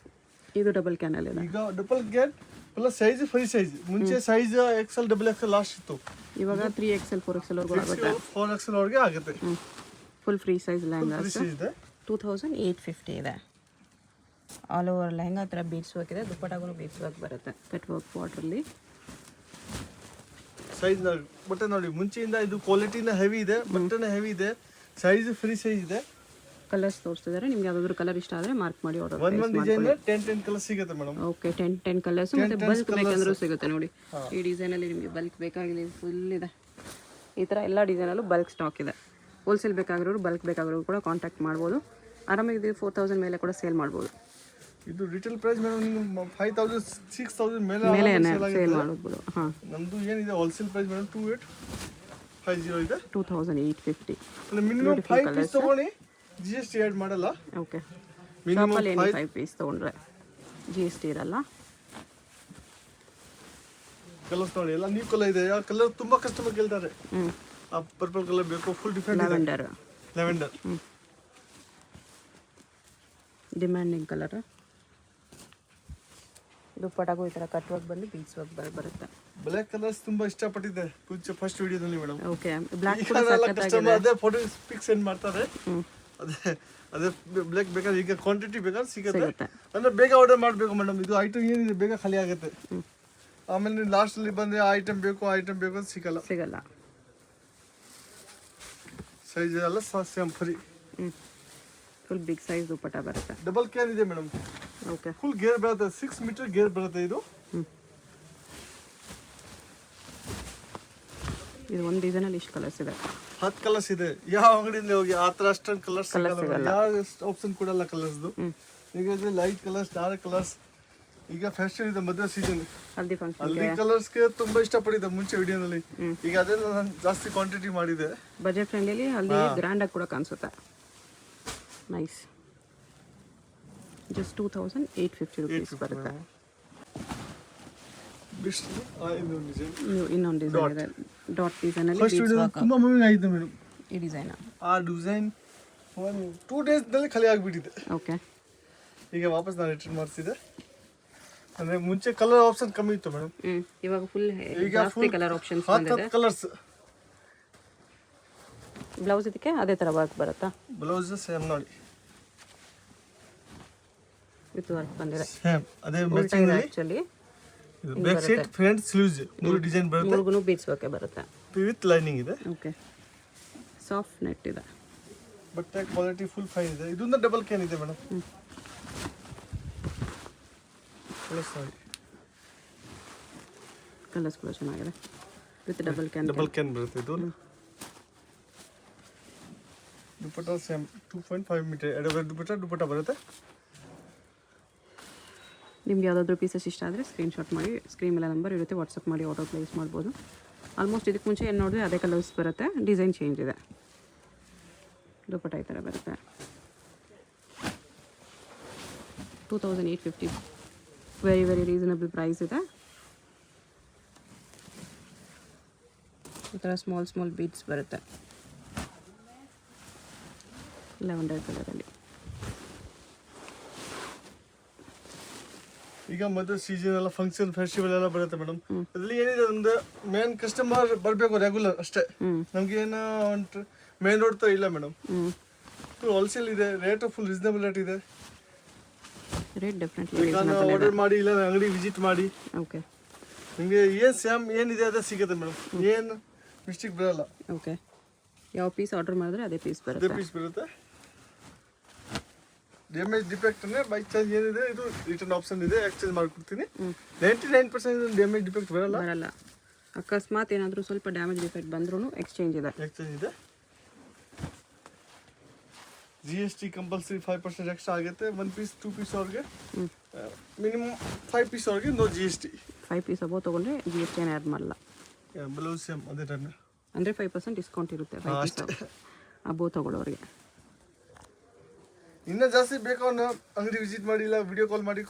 ಇದು ಡಬಲ್ ಕ್ಯಾನ್ ಅಲ್ಲಿ ಇದೆ. ಈಗ double can plus size free size. ಮುಂಚೆ ಸೈಜ್ XL XXL ಲಾಸ್ಟ್ ಇತ್ತು. ಇವಾಗ 3XL 4XL ವರೆಗೂ ಆಗುತ್ತೆ. 4XL ವರೆಗೆ ಆಗುತ್ತೆ. ಫುಲ್ ಫ್ರೀ ಸೈಜ್ ಲೆಹಂಗಾ ಇದೆ. 2,850 ಇದೆ. ಆಲ್ ಓವರ್ ಲೆಹಂಗಾ ಥರ ಬೀಡ್ಸ್ ವರ್ಕ್ ಇದೆ. ದುಪ್ಪಟ್ಟಾಗೂ ಬೀಡ್ಸ್ ವರ್ಕ್ ಬರುತ್ತೆ. ಕಟ್ ವರ್ಕ್ ಬಾರ್ಡ್ರಲ್ಲಿ. ಸೈಜ್ ಬಟ್ಟೆ ನೋಡಿ. ಮುಂಚೆಯಿಂದ ಇದು ಕ್ವಾಲಿಟಿನ ಹೆವಿ ಇದೆ. ಬಟ್ಟೆನ ಹೆವಿ ಇದೆ. ಸೈಜ್ ಫ್ರೀ ಸೈಜ್ ಇದೆ. ಕಲರ್ಸ್ ತೋರಿಸ್ತಿದ್ದಾರೆ. ನಿಮ್ಗೆ ಯಾವ್ದಾದ್ರು ಕಲರ್ ಇಷ್ಟ ಆದರೆ ಮಾರ್ಕ್ ಮಾಡಿ ಆರ್ಡರ್ ಒಂದು ಡಿಸೈನ್ 10 ಕಲರ್ ಸಿಗುತ್ತೆ ಮೇಡಮ್. ಓಕೆ. 10 ಕಲರ್ಸ್ ಮತ್ತೆ ಬಲ್ಕ್ ಬೇಕಂದ್ರೂ ಸಿಗುತ್ತೆ ನೋಡಿ. ಈ ಡಿಸೈನಲ್ಲಿ ನಿಮಗೆ ಬಲ್ಕ್ ಬೇಕಾಗಿಲ್ಲ ಫುಲ್ ಇದೆ. ಈ ಥರ ಎಲ್ಲ ಡಿಸೈನಲ್ಲೂ ಬಲ್ಕ್ ಸ್ಟಾಕ್ ಇದೆ. ಹೋಲ್ಸೇಲ್ ಬೇಕಾಗಿರೋರು ಬಲ್ಕ್ ಬೇಕಾಗಿರೋರು ಕೂಡ ಕಾಂಟ್ಯಾಕ್ಟ್ ಮಾಡ್ಬೋದು. ಆರಾಮಾಗಿ ಇದು 4,000 ಮೇಲೆ ಕೂಡ ಸೇಲ್ ಮಾಡ್ಬೋದು. ಇದು ರಿಟೇಲ್ ಪ್ರೈಸ್ ಮೇಡಮ್. ನೀವು 5,000 6,000 ಮೇಲೆ ಸೇಲ್ ಮಾಡ್ಬೋದು. ಹಾಂ. ನಮ್ಮದು ಏನಿದೆ ಹೋಲ್ಸೇಲ್ ಪ್ರೈಸ್ ಮೇಡಮ್ 2850 ಇದೆ. 2,850. ಮಿನಿಮಮ್ 5 ಪೀಸ್ ತಗೊಳ್ಳಿ. GST ಆ್ಯಡ್ ಮಾಡಲ್ಲ. ಓಕೆ. ಶಾಪಲ್ಲಿ 5 ಪೀಸ್ ತೊಗೊಂಡ್ರೆ GST ಇರಲ್ಲ. ಕಲರ್ಸ್ ನೋಡಿ. ಎಲ್ಲ ನ್ಯೂ ಕಲರ್ ಇದೆ. ಆ ಕಲರ್ ತುಂಬಾ ಕಸ್ಟಮರ್ ಕೇಳ್ತಾರೆ. ಆ ಪರ್ಪಲ್ ಕಲರ್ ಬೇಕು. ಫುಲ್ ಡಿಫರೆಂಟ್ ಇದೆ. Lavender demanding colour. ದುಪ್ಪಟ್ಟಾಗೂ ಈ ಥರ ಕಟ್ ವರ್ಕ್ ಬಂದು ಬೀಚ್ ವರ್ಕ್ ಬರುತ್ತೆ. ಬ್ಲ್ಯಾಕ್ ಕಲರ್ಸ್ ತುಂಬಾ ಇಷ್ಟಪಟ್ಟಿದೆ ಫಸ್ಟ್ ವಿಡಿಯೋದಲ್ಲಿ ಮೇಡಮ್. ಓಕೆ. ಬ್ಲ್ಯಾಕ್ ಕೂಡ ಸಖತ್ತಾಗಿದೆ. ಅದೇ ಫೋಟೋ ಪಿಕ್ ಸೆಂಡ್ ಮಾಡ್ತಾರೆ. ಅದೇ ಬ್ಲ್ಯಾಕ್ ಬೇಕಾದ್ರೆ ಈಗ ಕ್ವಾಂಟಿಟಿ ಬೇಕಾದ್ರೆ ಸಿಗುತ್ತೆ. ಅಂದ್ರೆ ಬೇಗ ಆರ್ಡರ್ ಮಾಡಬೇಕು ಮೇಡಮ್. ಇದು ಐಟಮ್ ಏನಿದೆ ಬೇಗ ಖಾಲಿ ಆಗುತ್ತೆ. ಆಮೇಲೆ ನೀವು ಲಾಸ್ಟಲ್ಲಿ ಬಂದರೆ ಐಟಮ್ ಬೇಕು ಅಂತ ಸಿಗಲ್ಲ. ಸೈಜ್ ಎಲ್ಲ same free. Full big size dupatta ಬರುತ್ತೆ. ಡಬಲ್ ಕ್ಯಾನ್ ಇದೆ ಮೇಡಮ್. ಓಕೆ. ಫುಲ್ ಗೇರ್ ಬರುತ್ತೆ. 6 ಮೀಟರ್ ಗೇರ್ ಬರುತ್ತೆ. ಇದು ಒಂದು ಡಿಸೈನಲ್ಲಿ ಇಷ್ಟು ಕಲರ್ಸ್ ಇದೆ. 10 ಕಲರ್ಸ್ ಇದೆ. ಯಾವ ಅಂಗಡಿಯಿಂದ ಹೋಗಿ ಆ ಥರ ಅಷ್ಟೊಂದು ಕಲರ್ಸ್ ಯಾವ ಆಪ್ಷನ್ ಕೊಡಲ್ಲ ಕಲರ್ಸ್ದು. ಈಗ ಲೈಟ್ ಕಲರ್ಸ್, ಡಾರ್ಕ್ ಕಲರ್ಸ್. ಈಗ ಫ್ಯಾಷನ್ ಇದೆ. ಮದುವೆ ಸೀಸನ್ ಹಲ್ದಿ ಫಂಕ್ಷನ್ ಅಲ್ಲಿ ಕಲರ್ಸ್ಗೆ ತುಂಬಾ ಇಷ್ಟಪಟ್ಟಿದ್ದೆ ಮುಂಚೆ ವಿಡಿಯೋನಲ್ಲಿ. ಈಗ ಅದೆಲ್ಲ ನಾನು ಜಾಸ್ತಿ ಕ್ವಾಂಟಿಟಿ ಮಾಡಿದೆ. ಬಜೆಟ್ ಫ್ರೆಂಡ್ಲಿ ಹಲ್ದಿ ಗ್ರ್ಯಾಂಡ್ ಆಗಿ ಕೂಡ ಕಾಣಿಸುತ್ತೆ. ನೈಸ್. ಜಸ್ಟ್ 2,850 ರೂಪೀಸ್ ಬರುತ್ತೆ. ಇನ್ನೊಂದು ಡಿಸೈನ್ ಇದೆ. ಡಾಟ್ ಡಿಸೈನಲ್ಲಿ ತುಂಬಾ ಮೂವಿಂಗ್ ಆಯಿತು ಮೇಡಮ್. ಈ ಡಿಸೈನ್ ಆ ಡಿಸೈನ್ 2 ಡೇಸ್ನಲ್ಲಿ ಖಾಲಿ ಆಗಿಬಿಟ್ಟಿದೆ. ಓಕೆ. ಈಗ ವಾಪಸ್ ನಾನು ರಿಟರ್ನ್ ಮಾಡಿಸಿದೆ. ಅಂದ್ರೆ ಮುಂಚೆ ಕಲರ್ ಆಪ್ಷನ್ ಕಮ್ಮಿ ಇತ್ತು ಮೇಡಮ್. ಇವಾಗ ಫುಲ್ ಜಾಸ್ತಿ ಕಲರ್ ಆಪ್ಷನ್ಸ್ ಬಂದಿದೆ. 10 ಕಲರ್ಸ್ ಬ್ಲೌಸ್ ಇದಕ್ಕೆ ಅದೇ ಥರ ವರ್ಕ್ ಬರುತ್ತಾ? ಬ್ಲೌಸ್ ಸೇಮ್ ನೋಡಿ, ವಿತ್ ವರ್ಕ್ ಬಂದಿದೆ. ಸೇಮ್ ಅದೇ ಉಲ್ಟಾ ಮ್ಯಾಚಿಂಗ್ ಇದೆ ಅಲ್ಲಿ ಆ್ಯಕ್ಚುಲಿ. ಇದು back side front sleeves 3 design ಬರುತ್ತೆ. ಮೂರ್ಗು ಬೀಡ್ಸ್ ವರ್ಕೆ ಬರುತ್ತೆ. ವಿತ್ ಲೈನಿಂಗ್ ಇದೆ. ಓಕೆ, ಸಾಫ್ಟ್ ನೆಟ್ ಇದೆ. ಬಟ್ಟೆ ಕ್ವಾಲಿಟಿ ಫುಲ್ ಫೈನ್ ಇದೆ. ಇದೊಂದು ಡಬಲ್ ಕ್ಯಾನ್ ಇದೆ ಮೇಡಮ್. ಪ್ಲಸ್ ನೋಡಿ, ಕಲರ್ಸ್ ಕೂಡ ಚೆನ್ನಾಗಿದೆ. With double can. Double can ಬರುತ್ತೆ ಇದು. ದುಪಟ್ಟ ಸೇಮ್ 2.5 ಮೀಟರ್ ಎಡಗಡೆ ದುಪಟ್ಟ ಬರುತ್ತೆ. ನಿಮ್ಗೆ ಯಾವುದಾದ್ರೂ ಪೀಸಸ್ ಇಷ್ಟ ಆದರೆ ಸ್ಕ್ರೀನ್ಶಾಟ್ ಮಾಡಿ, ಸ್ಕ್ರೀನ್ ಮೇಲೆ ನಂಬರ್ ಇರುತ್ತೆ, ವಾಟ್ಸಪ್ ಮಾಡಿ ಆರ್ಡರ್ ಪ್ಲೇಸ್ ಮಾಡ್ಬೋದು. ಆಲ್ಮೋಸ್ಟ್ ಇದಕ್ಕೆ ಮುಂಚೆ ಏನು ನೋಡಿದ್ರೆ ಅದೇ ಕಲರ್ಸ್ ಬರುತ್ತೆ, ಡಿಸೈನ್ ಚೇಂಜ್ ಇದೆ. ದುಪಟ್ಟ ಈ ಥರ ಬರುತ್ತೆ. 2850, ವೆರಿ ವೆರಿ ರೀಸನಬಲ್ ಪ್ರೈಸ್ ಇದೆ. ಈ ಥರ ಸ್ಮಾಲ್ ಬೀಡ್ಸ್ ಬರುತ್ತೆ ಲ್ಯಾವೆಂಡರ್ ಕಲರಲ್ಲಿ. ಈಗ ಮದುವೆ ಸೀಸನ್ ಎಲ್ಲ ಫಂಕ್ಷನ್ ಫೆಸ್ಟಿವಲ್ ಎಲ್ಲ ಬರುತ್ತೆ ಮೇಡಮ್. ಅದ್ರಲ್ಲಿ ಏನಿದೆ ಒಂದು ಮೇನ್ ಕಸ್ಟಮರ್ ಬರಬೇಕು ರೆಗ್ಯುಲರ್ ಅಷ್ಟೇ. ನಮ್ಗೆ ಏನು ಮೇನ್ ರೋಡ್ ತರ ಇಲ್ಲ ಮೇಡಮ್. ಹೋಲ್ಸೇಲ್ ಇದೆ, ರೇಟ್ ಫುಲ್ ರೀಸನಬಲ್ ರೇಟ್ ಇದೆ. ರೇಟ್ ಡೆಫಿನೆಟ್ಲಿ ಆರ್ಡರ್ ಮಾಡಿ ಇಲ್ಲ ಅಂಗಡಿ ವಿಸಿಟ್ ಮಾಡಿ. ಓಕೆ, ನಿಮಗೆ ಏನು ಸೇಮ್ ಏನಿದೆ ಅದೇ ಸಿಗುತ್ತೆ ಮೇಡಮ್, ಏನು ಮಿಸ್ಟೇಕ್ ಬರಲ್ಲ. ಓಕೆ, ಯಾವ ಪೀಸ್ ಆರ್ಡರ್ ಮಾಡಿದ್ರೆ ಅದೇ ಪೀಸ್ ಅದೇ ಬರುತ್ತೆ. ಪೀಸ್ ಬರುತ್ತೆ. ಡ್ಯಾಮೇಜ್ ಡಿಫೆಕ್ಟ್ ಅಂದರೆ ಬೈ ಚಾರ್ಜ್ ಏನಿದೆ ಇದು ರಿಟರ್ನ್ ಆಪ್ಷನ್ ಇದೆ, ಎಕ್ಸ್ಚೇಂಜ್ ಮಾಡಿಕೊಡ್ತೀನಿ. 99% ಡ್ಯಾಮೇಜ್ ಡಿಫೆಕ್ಟ್ ಬರಲ್ಲ. ಅಕಸ್ಮಾತ್ ಏನಾದರೂ ಸ್ವಲ್ಪ ಡ್ಯಾಮೇಜ್ ಡಿಫೆಕ್ಟ್ ಬಂದ್ರೂ ಎಕ್ಸ್ಚೇಂಜ್ ಇದೆ. GST ಕಂಪಲ್ಸರಿ 5% ಎಕ್ಸ್ಟ್ರಾ ಆಗುತ್ತೆ. 1 ಪೀಸ್ 2 ಪೀಸ್ ಅವ್ರಿಗೆ ಮಿನಿಮಮ್ 5 ಪೀಸ್ ಅವ್ರಿಗೆ ನೋ GST. 5 ಪೀಸ್ ಅಬೋ ತೊಗೊಂಡ್ರೆ GST ಏನು ಆ್ಯಡ್ ಮಾಡಲ್ಲ. ಬ್ಲೌಸ್ ಸೇಮ್ ಅದೇ ಟೈಮ್ ಅಂದರೆ 5% ಡಿಸ್ಕೌಂಟ್ ಇರುತ್ತೆ 5 ಪೀಸ್ ಅಬೋ ತೊಗೊಳ್ಳೋರಿಗೆ. ಇನ್ನೂ ಜಾಸ್ತಿ ಬೇಕು ಅನ್ನೋ ಅಂಗಡಿ ವಿಸಿಟ್ ಮಾಡಿ, ಇಲ್ಲ ವಿಡಿಯೋ ಕಾಲ್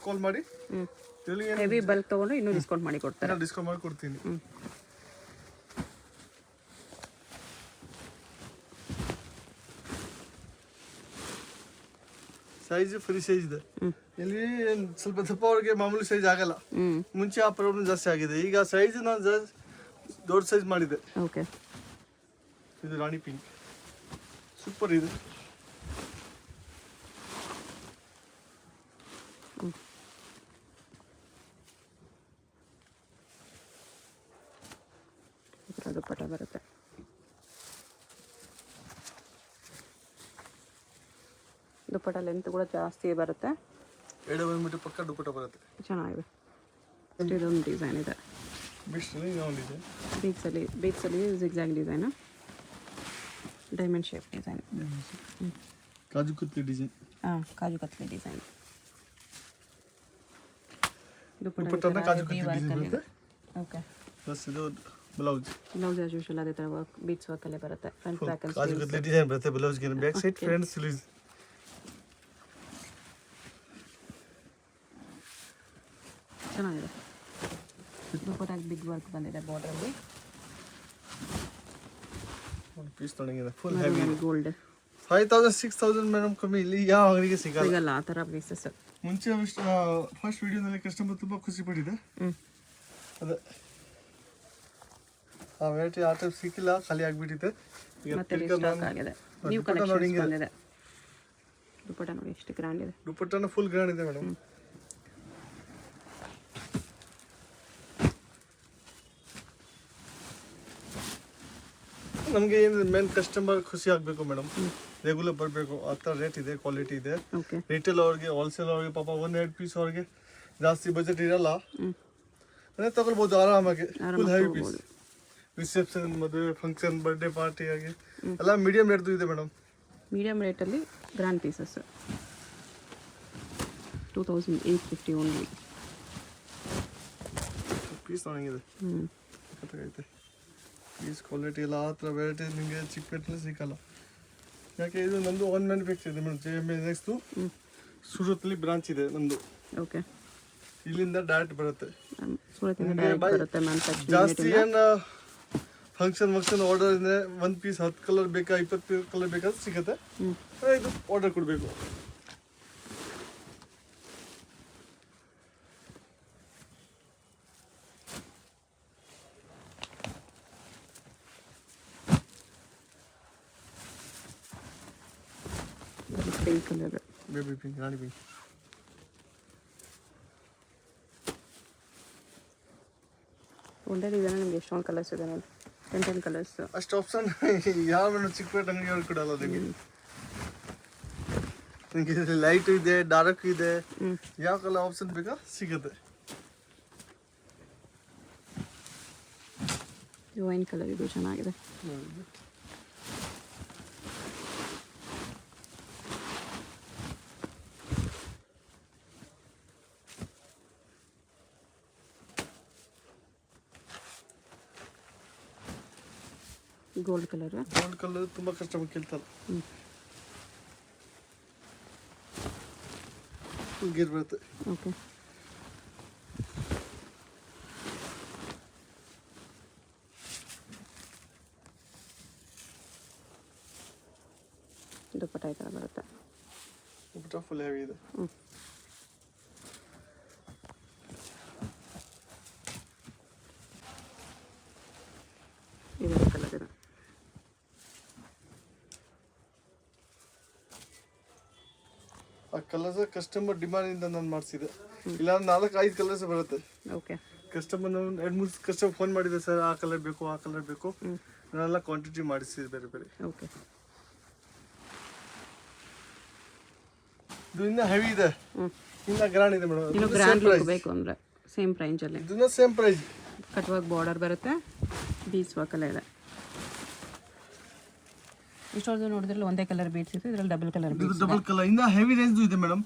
ಮಾಡಿ. ಹೆವಿ ಬಲ್ಕ್ ತೊಗೊಂಡ್ರೆ ಇನ್ನೂ ಡಿಸ್ಕೌಂಟ್ ಮಾಡಿ ಕೊಡ್ತಾರೆ. ಡಿಸ್ಕೌಂಟ್ ಮಾಡಿ ಕೊಡ್ತೀನಿ. ಸೈಜ್ ಫ್ರೀ ಸೈಜ್ ಇದೆ. ಇಲ್ಲಿ ಸ್ವಲ್ಪ ದಪ್ಪ ಅವ್ರಿಗೆ ಮಾಮೂಲಿ ಸೈಜ್ ಆಗಲ್ಲ. ಮುಂಚೆ ಆ ಪ್ರಾಬ್ಲಮ್ ಜಾಸ್ತಿ ಆಗಿದೆ. ಈಗ ಸೈಜ್ ನಾನು ದೊಡ್ಡ ಸೈಜ್ ಮಾಡಿದೆ. ಓಕೆ, ಇದು ರಾಣಿ ಪಿಂಕ್ ಸೂಪರ್ ಇದೆ. ದುಪ್ಪಟ್ಟ ಬರುತ್ತೆ. ದುಪ್ಪಟ್ಟ ಲೆಂತ್ ಕೂಡ ಜಾಸ್ತಿ ಬರುತ್ತೆ. 2 ಮೀಟರ್ ಪಕ್ಕ ದುಪ್ಪಟ್ಟ ಬರುತ್ತೆ. ಚೆನ್ನಾಗಿದೆ. ಇದೊಂದು ಡಿಸೈನ್ ಇದೆ. ಬೀಡ್ಸಲ್ಲಿ zigzag design, diamond shape design, kaju katli design. Kaju katli design. ದುಪ್ಪಟ್ಟನ ಕಾಜು ಕತ್ಲಿ ಡಿಸೈನ್ ಬರುತ್ತೆ. ಓಕೆ, ಪ್ಲಸ್ ಇದು ಬ್ಲೌಸ್ ಆಸ್ ಯೂಶುವಲ್ ಅದೇ ಥರ ವರ್ಕ್, ಬೀಡ್ಸ್ ವರ್ಕಲ್ಲೇ ಬರುತ್ತೆ. ಫ್ರಂಟ್ ಬ್ಯಾಕ್ ಕಾಜು ಕತ್ಲಿ ಡಿಸೈನ್ ಬರುತ್ತೆ. ಬ್ಲೌಸ್ಗೆ ಬ್ಯಾಕ್ ಸೈಡ್ ಫ್ರಂಟ್ ಸ್ಲೀವ್ಸ್. ಚೆನ್ನಾಗಿದೆ. ದುಪ್ಪಟ್ಟಾಗಿ ಬಿಗ್ ವರ್ಕ್ ಬಂದಿದೆ ಬಾರ್ಡ್ರಲ್ಲಿ. ಒಂದು ಪೀಸ್ ತೊಗೊಂಡಿದೆ ಫುಲ್ ಹೆವಿ ಗೋಲ್ಡ್. 5000 6000 ಮೇಡಮ್ ಕಮ್ಮಿ ಇಲ್ಲಿ ಯಾವ ಅಂಗಡಿಗೆ ಸಿಗಲ್ಲ ಆ ಥರ ಪೀಸಸ್. ಮುಂಚೆ ಫಸ್ಟ್ ವಿಡಿಯೋದಲ್ಲಿ ಕಸ್ಟಮರ್ ತುಂಬ ಖುಷಿ ಪಟ್ಟಿದೆ. ಅದೇ ಆ ವೆರೈಟಿ ಆ ಟೈಪ್ ಸಿಕ್ಕಿಲ್ಲ, ಖಾಲಿ ಆಗಿಬಿಟ್ಟಿದೆ. ಮತ್ತೆ ರೀಸ್ಟಾಕ್ ಆಗಿದೆ. ನ್ಯೂ ಕಲೆಕ್ಷನ್ಸ್ ಬಂದಿದೆ. ದುಪ್ಪಟ್ಟ ನೋಡಿ ಎಷ್ಟು ಗ್ರ್ಯಾಂಡ್ ಇದೆ. ದುಪ್ಪಟ್ಟನ ಫುಲ್ ಗ್ರ್ಯಾಂಡ್ ಇದೆ ಮೇಡಮ್. ನಮಗೆ ಏನು ಮೇನ್ ಕಸ್ಟಮರ್ ಖುಷಿ ಆಗಬೇಕು ಮೇಡಮ್, ರೆಗ್ಯುಲರ್ ಬರಬೇಕು. ಆ ಥರ ರೇಟ್ ಇದೆ, ಕ್ವಾಲಿಟಿ ಇದೆ. ರಿಟೇಲ್ ಅವ್ರಿಗೆ, ಹೋಲ್ಸೇಲ್ ಅವ್ರಿಗೆ ಪಾಪ 1-2 ಪೀಸ್ ಅವ್ರಿಗೆ ಜಾಸ್ತಿ ಬಜೆಟ್ ಇರಲ್ಲ, ಅದೇ ತಗೊಳ್ಬೋದು ಆರಾಮಾಗಿ. ಫುಲ್ ಹೆವಿ ಪೀಸ್ ರಿಸೆಪ್ಷನ್, ಮದುವೆ, ಫಂಕ್ಷನ್, ಬರ್ಡೇ ಪಾರ್ಟಿ ಆಗಿ ಎಲ್ಲ ಮೀಡಿಯಂ ರೇಟ್ದು ಇದೆ ಮೇಡಮ್. ಮೀಡಿಯಂ ರೇಟಲ್ಲಿ ಗ್ರ್ಯಾಂಡ್ ಪೀಸಸ್ 2850 ಓನ್ಲಿ. ಪೀಸ್ ನನಗಿದೆ ಐತೆ. ಪೀಸ್ ಕ್ವಾಲಿಟಿ ಎಲ್ಲ ಆ ಥರ ವೆರೈಟಿ ನಿಮಗೆ ಚಿಕ್ಕ ರೇಟಲ್ಲಿ ಸಿಕ್ಕಲ್ಲ. ಯಾಕೆ ಇದು ನಮ್ಮದು ಓನ್ ಮ್ಯಾನುಫ್ಯಾಕ್ಚರ್ ಇದೆ ಮೇಡಮ್. JMNX ಸೂರತ್ತಲ್ಲಿ ಬ್ರಾಂಚ್ ಇದೆ ನಮ್ಮದು. ಓಕೆ, ಇಲ್ಲಿಂದ ಡೈರೆಕ್ಟ್ ಬರುತ್ತೆ. ಜಾಸ್ತಿ ಏನು ಫಂಕ್ಷನ್ ಆರ್ಡರ್ ಅಂದರೆ 1 ಪೀಸ್ 10 ಕಲರ್ ಬೇಕಾ 20 ಕಲರ್ ಬೇಕಾದ್ರೆ ಸಿಗುತ್ತೆ. ಇದು ಆರ್ಡರ್ ಕೊಡಬೇಕು. ಪಿಂಕ್ ಕಲರ್, ಬೇಬಿ ಪಿಂಕ್, ರಾಣಿ ಪಿಂಕ್. ಒಂದೇ ಡಿಸೈನ್ ನಿಮ್ಗೆ ಎಷ್ಟೊಂದು ಕಲರ್ಸ್ ಇದೆ ನೋಡಿ, 10 ಕಲರ್ಸ್. ಅಷ್ಟು ಆಪ್ಷನ್ ಯಾವ ಚಿಕ್ಕಪೇಟೆ ಅಂಗಡಿಯವ್ರು ಕೊಡಲ್ಲ ನಿಮಗೆ. ನಿಮಗೆ ಲೈಟ್ ಇದೆ, ಡಾರ್ಕ್ ಇದೆ, ಯಾವ ಕಲರ್ ಆಪ್ಷನ್ ಬೇಕಾ ಸಿಗುತ್ತೆ. ವೈನ್ ಕಲರ್ ಇದು ಚೆನ್ನಾಗಿದೆ. ಗೋಲ್ಡ್ ಕಲರ್, ಗೋಲ್ಡ್ ಕಲರ್ ತುಂಬಾ ಕಸ್ಟಮರ್ ಕೇಳ್ತಾರೆ. ಗೇರ್ ಬರುತ್ತೆ. ಓಕೆ, ದುಪ್ಪಟ್ಟ ಈ ಥರ ಬರುತ್ತೆ. ದುಪ್ಪಟ್ಟ ಫುಲ್ ಹೆವಿ ಇದೆ. ಇದು ಕಲರ್ ಇದೆ. ಆ ಕಲರ್ಸ್ ಕಸ್ಟಮರ್ ಡಿಮಾಂಡ್ ಇಂದ ನಾನು ಮಾಡಿಸಿದೆ. ಇಲ್ಲ 4-5 ಕಲರ್ಸ್ ಬರುತ್ತೆ. ಓಕೆ, ಕಸ್ಟಮರ್ 2-3 ಕಸ್ಟಮರ್ ಫೋನ್ ಮಾಡಿದೆ, ಸರ್ ಆ ಕಲರ್ ಬೇಕು, ಆ ಕಲರ್ ಬೇಕು. ನಾನೆಲ್ಲ ಕ್ವಾಂಟಿಟಿ ಮಾಡಿಸಿದೆ ಬೇರೆ ಬೇರೆ. ಓಕೆ, ಇದು ಇನ್ನ ಹೆವಿ ಇದೆ, ಇನ್ನ ಗ್ರ್ಯಾಂಡ್ ಇದೆ ಮೇಡಮ್. ಇನ್ನು ಗ್ರ್ಯಾಂಡ್ ಲುಕ್ ಬೇಕು ಅಂದರೆ ಸೇಮ್ ಪ್ರೈಸಲ್ಲಿ. ಇದನ್ನ same price. Cut work border ಬರುತ್ತೆ, ಬೀಡ್ಸ್ ವರ್ಕ್ ಎಲ್ಲ ಇದೆ. ಇಷ್ಟೊಂದು ನೋಡಿದ್ರಲ್ಲಿ ಒಂದೇ ಕಲರ್ ಬೀಡ್ಸ್ ಇತ್ತು, ಇದರಲ್ಲಿ ಡಬಲ್ ಕಲರ್ ಇದು ಬೀಡ್ಸ್. ಡಬಲ್ ಕಲರ್ ಇನ್ನ ಹೆವಿ ರೇಂಜ್ ಇದೆ ಮೇಡಮ್.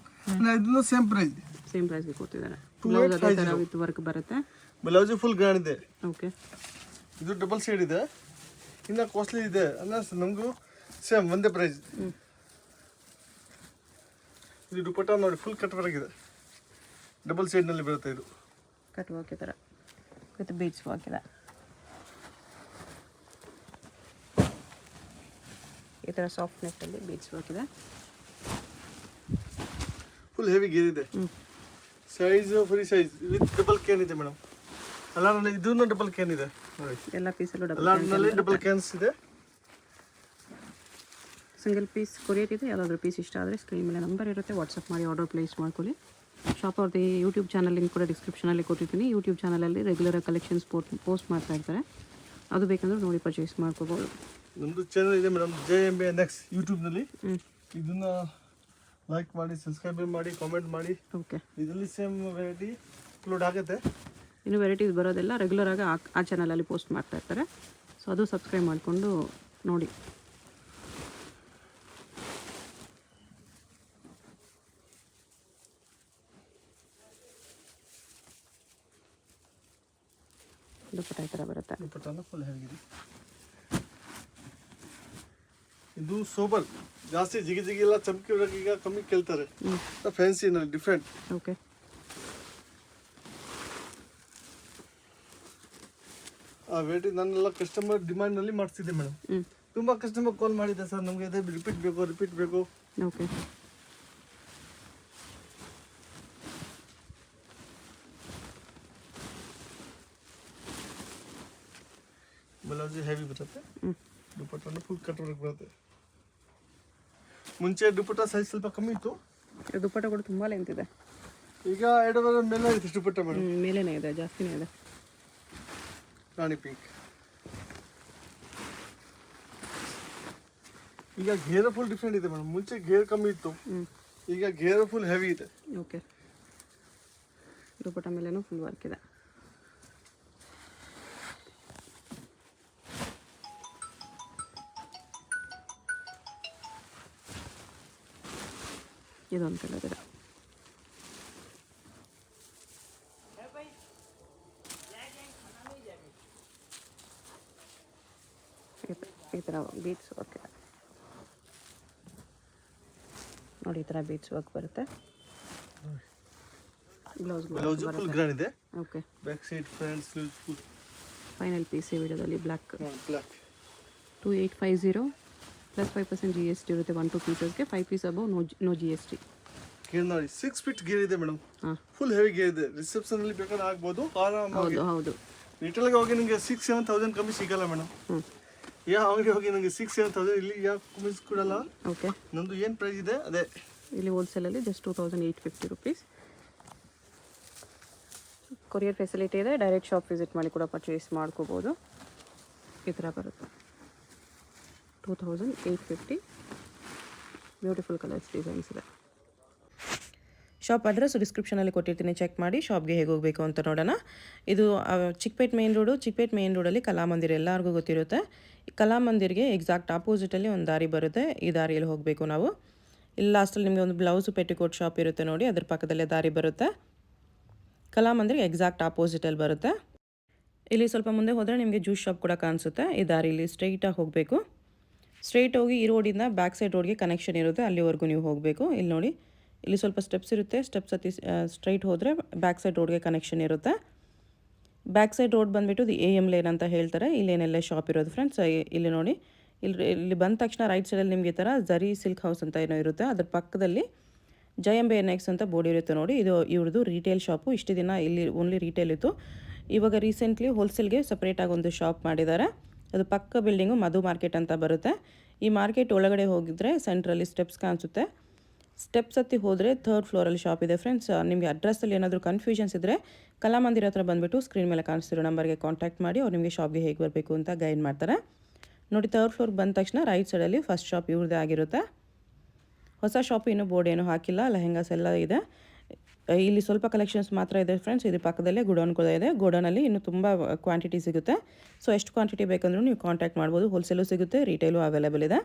ಇದನ್ನ ಸೇಮ್ ಪ್ರೈಸ್, ಸೇಮ್ ಪ್ರೈಸ್ಗೆ ಕೊಡ್ತಿದ್ದಾರೆ. ಬ್ಲೌಸ್ ಅದೇ ಥರ ವಿತ್ ವರ್ಕ್ ಬರುತ್ತೆ. ಬ್ಲೌಸ್ ಫುಲ್ ಗ್ರ್ಯಾಂಡ್ ಇದೆ. ಓಕೆ, ಇದು ಡಬಲ್ ಶೇಡ್ ಇದೆ, ಇನ್ನ ಕಾಸ್ಟ್ಲಿ ಇದೆ. ಅಂದ್ರೆ ನಮಗೂ ಸೇಮ್ ಒಂದೇ ಪ್ರೈಸ್. ಇದು ದುಪ್ಪಟ್ಟ ನೋಡಿ ಫುಲ್ ಕಟ್ ವರ್ಕ್ ಇದೆ, ಡಬಲ್ ಶೇಡ್ನಲ್ಲಿ ಬರುತ್ತೆ. ಇದು ಕಟ್ ವರ್ಕ್ ಈ ಥರ ವಿತ್ ಬೀಡ್ಸ್ ವರ್ಕ್ ಇದೆ. ಈ ಥರ ಸಾಫ್ಟ್ನೆಸ್ಸಲ್ಲಿ ಬೀಡ್ಸ್ ವರ್ಕ್ ಇದೆ. ಫುಲ್ ಹೆವಿ ಗೇರ್ ಇದೆ. Size free size with double ಕ್ಯಾನ್ ಇದೆ ಮೇಡಮ್. ಅಲಾರ್ನಲ್ಲಿ ಇದೂ ಡಬಲ್ ಕ್ಯಾನ್ ಇದೆ ನೋಡಿ. ಎಲ್ಲ ಪೀಸಲ್ಲೂ ಅಲಾರ್ನಲ್ಲಿ ಡಬಲ್ ಕ್ಯಾನ್ಸ್ ಇದೆ. ಸಿಂಗಲ್ ಪೀಸ್ ಕೊರಿಯರ್ ಇದೆ. ಯಾವುದಾದ್ರೂ ಪೀಸ್ ಇಷ್ಟ ಆದರೆ ಸ್ಕ್ರೀನ್ ಮೇಲೆ ನಂಬರ್ ಇರುತ್ತೆ, ವಾಟ್ಸಪ್ ಮಾಡಿ ಆರ್ಡರ್ ಪ್ಲೇಸ್ ಮಾಡ್ಕೊಳ್ಳಿ. ಶಾಪ್ ಅವ್ರದ್ದು ಯೂಟ್ಯೂಬ್ ಚಾನಲ್ ಲಿಂಕ್ ಕೂಡ ಡಿಸ್ಕ್ರಿಪ್ಷನಲ್ಲಿ ಕೊಟ್ಟಿರ್ತೀನಿ. ಯೂಟ್ಯೂಬ್ ಚಾನಲಲ್ಲಿ ರೆಗ್ಯುಲರ್ ಕಲೆಕ್ಷನ್ಸ್ ಪೋಸ್ಟ್ ಮಾಡ್ತಾ ಇರ್ತಾರೆ, ಅದು ಬೇಕಂದ್ರೆ ನೋಡಿ ಪರ್ಚೇಸ್ ಮಾಡ್ಕೋಬೋದು. ನಮ್ಮದು ಚಾನಲ್ ಇದೆ ಮೇಡಮ್, JMBNX ಯೂಟ್ಯೂಬ್ನಲ್ಲಿ. ಇದನ್ನ ಲೈಕ್ ಮಾಡಿ, ಸಬ್ಸ್ಕ್ರೈಬ್ ಮಾಡಿ, ಕಾಮೆಂಟ್ ಮಾಡಿ. ಓಕೆ, ಇದರಲ್ಲಿ ಸೇಮ್ ವೆರೈಟಿ ಅಪ್ಲೋಡ್ ಆಗುತ್ತೆ. ಇನ್ನು ವೆರೈಟೀಸ್ ಬರೋದೆಲ್ಲ ರೆಗ್ಯುಲರಾಗಿ ಆ ಚಾನಲಲ್ಲಿ ಪೋಸ್ಟ್ ಮಾಡ್ತಾ ಇರ್ತಾರೆ, ಸೊ ಅದು ಸಬ್ಸ್ಕ್ರೈಬ್ ಮಾಡಿಕೊಂಡು ನೋಡಿ. ದುಪ್ಪಟ್ಟ ಈ ಥರ ಬರುತ್ತೆ. ದುಪ್ಪಟ್ಟನ ಫುಲ್ ಹೆವಿ ಇದೆ. ಇದು ಸೋಬರ್, ಜಾಸ್ತಿ ಜಿಗಿ ಜಿಗಿ ಎಲ್ಲ ಚಮಕಿ ಈಗ ಕಮ್ಮಿ ಕೇಳ್ತಾರೆ. Fancy different. ಓಕೆ, ಆ ವೆರೈಟಿ ನಾನೆಲ್ಲ ಕಸ್ಟಮರ್ ಡಿಮಾಂಡ್ನಲ್ಲಿ ಮಾಡಿಸಿದ್ದೆ ಮೇಡಮ್. ತುಂಬ ಕಸ್ಟಮರ್ ಕಾಲ್ ಮಾಡಿದೆ, ಸರ್ ನಮಗೆ ಅದೇ ರಿಪೀಟ್ ಬೇಕು. ಓಕೆ, ಬ್ಲೌಸ್ ಹೆವಿ ಬರುತ್ತೆ. ದುಪ್ಪಟ್ಟ ಫುಲ್ ಕಟ್ ವರ್ಕ್ ಬರುತ್ತೆ. ಮುಂಚೆ ದುಪ್ಪಟ್ಟ ಸೈಜ್ ಸ್ವಲ್ಪ ಕಮ್ಮಿ ಇತ್ತು, ದುಪ್ಪಟ್ಟ ಕೂಡ ತುಂಬ ಲೆಂತ್ ಇದೆ. ಈಗ 2 ಮೇಲೆ ಇದೆ ದುಪ್ಪಟ್ಟ ಮೇಡಮ್. ಮೇಲೇನೇ ಇದೆ, ಜಾಸ್ತಿನೇ ಇದೆ. ರಾಣಿ ಪಿಂಕ್. ಈಗ ಗೇರ್ ಫುಲ್ ಡಿಫ್ರೆಂಟ್ ಇದೆ ಮೇಡಮ್. ಮುಂಚೆ ಗೇರ್ ಕಮ್ಮಿ ಇತ್ತು, ಈಗ ಗೇರ್ ಫುಲ್ ಹೆವಿ ಇದೆ. ಓಕೆ, ದುಪ್ಪಟ್ಟ ಮೇಲೇನೂ ಫುಲ್ ವರ್ಕ್ ಇದೆ. ಇದೊಂದು ಕಲರ್ ಇದೆ. ಈ ಥರ ಬೀಡ್ಸ್ ವರ್ಕ್ ಇದೆ ನೋಡಿ. ಈ ಥರ ಬೀಡ್ಸ್ ವರ್ಕ್ ಬರುತ್ತೆ. ಬ್ಲೌಸ್ ಫುಲ್ ಗ್ರ್ಯಾಂಡ್ ಇದೆ. Okay, back side front sleeves full. Final piece ಈ ವಿಡಿಯೋದಲ್ಲಿ ಬ್ಲ್ಯಾಕ್. 2850 ಪ್ಲಸ್ 5% GST ಇರುತ್ತೆ. 1-2 ಪೀಸಸ್ಗೆ 5 ಪೀಸ್ ಅಬೌವ್ ನೋ GST. ಗೇರ್ ನೋಡಿ 6 ಫೀಟ್ ಗೇರ್ ಇದೆ ಮೇಡಮ್. ಫುಲ್ ಹೆವಿ ಗೇರ್ ಇದೆ. ರಿಸೆಪ್ಷನ್ ಅಲ್ಲಿ ಬೇಕಾದ್ರೆ ಆಗ್ಬೋದು ಆರಾಮಾಗಿ. ಹೌದು, ರಿಟೇಲ್ಗೆ ಹೋಗಿ ನಿಮಗೆ 6-7 thousand ಕಮ್ಮಿ ಸಿಗಲ್ಲ ಮೇಡಮ್. ಯಾವ ಅಂಗಡಿ ಹೋಗಿ ನನಗೆ 6,7,000 ಇಲ್ಲಿ ಯಾಕೆ ಮಿಸ್ ಕೊಡಲ್ಲ. ಓಕೆ, ನಂದು ಏನು ಪ್ರೈಸ್ ಇದೆ ಅದೇ. ಇಲ್ಲಿ ಹೋಲ್ಸೇಲಲ್ಲಿ ಜಸ್ಟ್ 2,850 ರುಪೀಸ್. ಕೊರಿಯರ್ ಫೆಸಿಲಿಟಿ ಇದೆ, ಡೈರೆಕ್ಟ್ ಶಾಪ್ ವಿಸಿಟ್ ಮಾಡಿ ಕೂಡ ಪರ್ಚೇಸ್ ಮಾಡ್ಕೋಬೋದು. ಈ ಥರ ಬರುತ್ತೆ 2,850. ಬ್ಯೂಟಿಫುಲ್ ಕಲರ್ಸ್ ಡಿಸೈನ್ಸ್ ಇದೆ. ಶಾಪ್ ಅಡ್ರೆಸ್ ಡಿಸ್ಕ್ರಿಪ್ಷನಲ್ಲಿ ಕೊಟ್ಟಿರ್ತೀನಿ, ಚೆಕ್ ಮಾಡಿ ಶಾಪ್ಗೆ ಹೇಗೆ ಹೋಗಬೇಕು ಅಂತ ನೋಡೋಣ. ಇದು Chickpet main road. Chickpet main ರೋಡಲ್ಲಿ ಕಲಾಮಂದಿರ ಎಲ್ಲರಿಗೂ ಗೊತ್ತಿರುತ್ತೆ. ಕಲಾಮಂದಿರ್ಗೆ ಎಕ್ಸಾಕ್ಟ್ ಆಪೋಸಿಟಲ್ಲಿ ಒಂದು ದಾರಿ ಬರುತ್ತೆ. ಈ ದಾರಿಯಲ್ಲಿ ಹೋಗಬೇಕು ನಾವು. ಇಲ್ಲಿ ಲಾಸ್ಟಲ್ಲಿ ನಿಮಗೆ ಒಂದು ಬ್ಲೌಸು ಪೆಟಿಕೋಟ್ ಶಾಪ್ ಇರುತ್ತೆ ನೋಡಿ, ಅದ್ರ ಪಕ್ಕದಲ್ಲೇ ದಾರಿ ಬರುತ್ತೆ. ಕಲಾಮಂದಿರ್ಗೆ ಎಕ್ಸಾಕ್ಟ್ ಆಪೋಸಿಟಲ್ಲಿ ಬರುತ್ತೆ. ಇಲ್ಲಿ ಸ್ವಲ್ಪ ಮುಂದೆ ಹೋದರೆ ನಿಮಗೆ ಜ್ಯೂಸ್ ಶಾಪ್ ಕೂಡ ಕಾಣಿಸುತ್ತೆ. ಈ ದಾರಿಲಿ ಸ್ಟ್ರೈಟಾಗಿ ಹೋಗಬೇಕು. ಸ್ಟ್ರೈಟ್ ಹೋಗಿ ಈ ರೋಡಿಂದ ಬ್ಯಾಕ್ ಸೈಡ್ ರೋಡ್ಗೆ ಕನೆಕ್ಷನ್ ಇರುತ್ತೆ, ಅಲ್ಲಿವರೆಗೂ ನೀವು ಹೋಗಬೇಕು. ಇಲ್ಲಿ ನೋಡಿ, ಇಲ್ಲಿ ಸ್ವಲ್ಪ ಸ್ಟೆಪ್ಸ್ ಇರುತ್ತೆ. ಸ್ಟೆಪ್ಸ್ ಹತ್ತಿ ಸ್ಟ್ರೈಟ್ ಹೋದರೆ ಬ್ಯಾಕ್ ಸೈಡ್ ರೋಡ್ಗೆ ಕನೆಕ್ಷನ್ ಇರುತ್ತೆ. ಬ್ಯಾಕ್ ಸೈಡ್ ರೋಡ್ ಬಂದುಬಿಟ್ಟು ಇದು AM ಲೇನ್ ಅಂತ ಹೇಳ್ತಾರೆ. ಇಲ್ಲೇನೆಲ್ಲ ಶಾಪ್ ಇರೋದು ಫ್ರೆಂಡ್ಸ್. ಇಲ್ಲಿ ನೋಡಿ, ಇಲ್ಲಿ ಬಂದ ತಕ್ಷಣ ರೈಟ್ ಸೈಡಲ್ಲಿ ನಿಮಗೆ ಈ ಥರ ಜರಿ ಸಿಲ್ಕ್ ಹೌಸ್ ಅಂತ ಏನೋ ಇರುತ್ತೆ. ಅದ್ರ ಪಕ್ಕದಲ್ಲಿ ಜಯಂಬೆ ನೆಕ್ಸ್ ಅಂತ ಬೋರ್ಡ್ ಇರುತ್ತೆ ನೋಡಿ. ಇದು ಇವ್ರದ್ದು ರಿಟೇಲ್ ಶಾಪು. ಇಷ್ಟು ದಿನ ಇಲ್ಲಿ ಓನ್ಲಿ ರಿಟೇಲ್ ಇತ್ತು. ಇವಾಗ ರೀಸೆಂಟ್ಲಿ ಹೋಲ್ಸೇಲ್ಗೆ ಸಪ್ರೇಟಾಗಿ ಒಂದು ಶಾಪ್ ಮಾಡಿದ್ದಾರೆ. ಅದು ಪಕ್ಕ ಬಿಲ್ಡಿಂಗು ಮಧು ಮಾರ್ಕೆಟ್ ಅಂತ ಬರುತ್ತೆ. ಈ ಮಾರ್ಕೆಟ್ ಒಳಗಡೆ ಹೋಗಿದ್ರೆ ಸೆಂಟ್ರಲ್ಲಿ ಸ್ಟೆಪ್ಸ್ ಕಾಣಿಸುತ್ತೆ. ಸ್ಟೆಪ್ಸ್ ಹತ್ತಿ ಹೋದರೆ 3rd ಫ್ಲೋರಲ್ಲಿ ಶಾಪ್ ಇದೆ ಫ್ರೆಂಡ್ಸ್. ನಿಮಗೆ ಅಡ್ರೆಸ್ಸಲ್ಲಿ ಏನಾದರೂ ಕನ್ಫ್ಯೂಷನ್ಸ್ ಇದ್ದರೆ ಕಲಾಮಂದಿರ ಹತ್ರ ಬಂದುಬಿಟ್ಟು ಸ್ಕ್ರೀನ್ ಮೇಲೆ ಕಾಣಿಸ್ತಿರೋ ನಂಬರ್ಗೆ ಕಾಂಟ್ಯಾಕ್ಟ್ ಮಾಡಿ ಅವ್ರು ನಿಮಗೆ ಶಾಪ್ಗೆ ಹೇಗೆ ಬರಬೇಕು ಅಂತ ಗೈಡ್ ಮಾಡ್ತಾರೆ ನೋಡಿ. 3rd ಫ್ಲೋರ್ ಬಂದ ತಕ್ಷಣ ರೈಟ್ ಸೈಡಲ್ಲಿ ಫಸ್ಟ್ ಶಾಪ್ ಇವ್ರದ್ದೇ ಆಗಿರುತ್ತೆ. ಹೊಸ ಶಾಪ್ ಇನ್ನೂ ಬೋರ್ಡ್ ಏನೂ ಹಾಕಿಲ್ಲ, ಲೆಹೆಂಗಾಸ್ ಎಲ್ಲ ಇದೆ. ಇಲ್ಲಿ ಸ್ವಲ್ಪ ಕಲೆಕ್ಷನ್ಸ್ ಮಾತ್ರ ಇದೆ ಫ್ರೆಂಡ್ಸ್. ಇದ್ರ ಪಕ್ಕದಲ್ಲೇ ಗೋಡೌನ್ ಕೂಡ ಇದೆ. ಗೋಡೌನಲ್ಲಿ ಇನ್ನೂ ತುಂಬ ಕ್ವಾಂಟಿಟಿ ಸಿಗುತ್ತೆ. ಸೊ ಎಷ್ಟು ಕ್ವಾಂಟಿಟಿ ಬೇಕಂದ್ರೂ ನೀವು ಕಾಂಟ್ಯಾಕ್ಟ್ ಮಾಡ್ಬೋದು. ಹೋಲ್ಸೇಲು ಸಿಗುತ್ತೆ, ರಿಟೇಲು ಅವೈಲೇಬಲ್ ಇದೆ.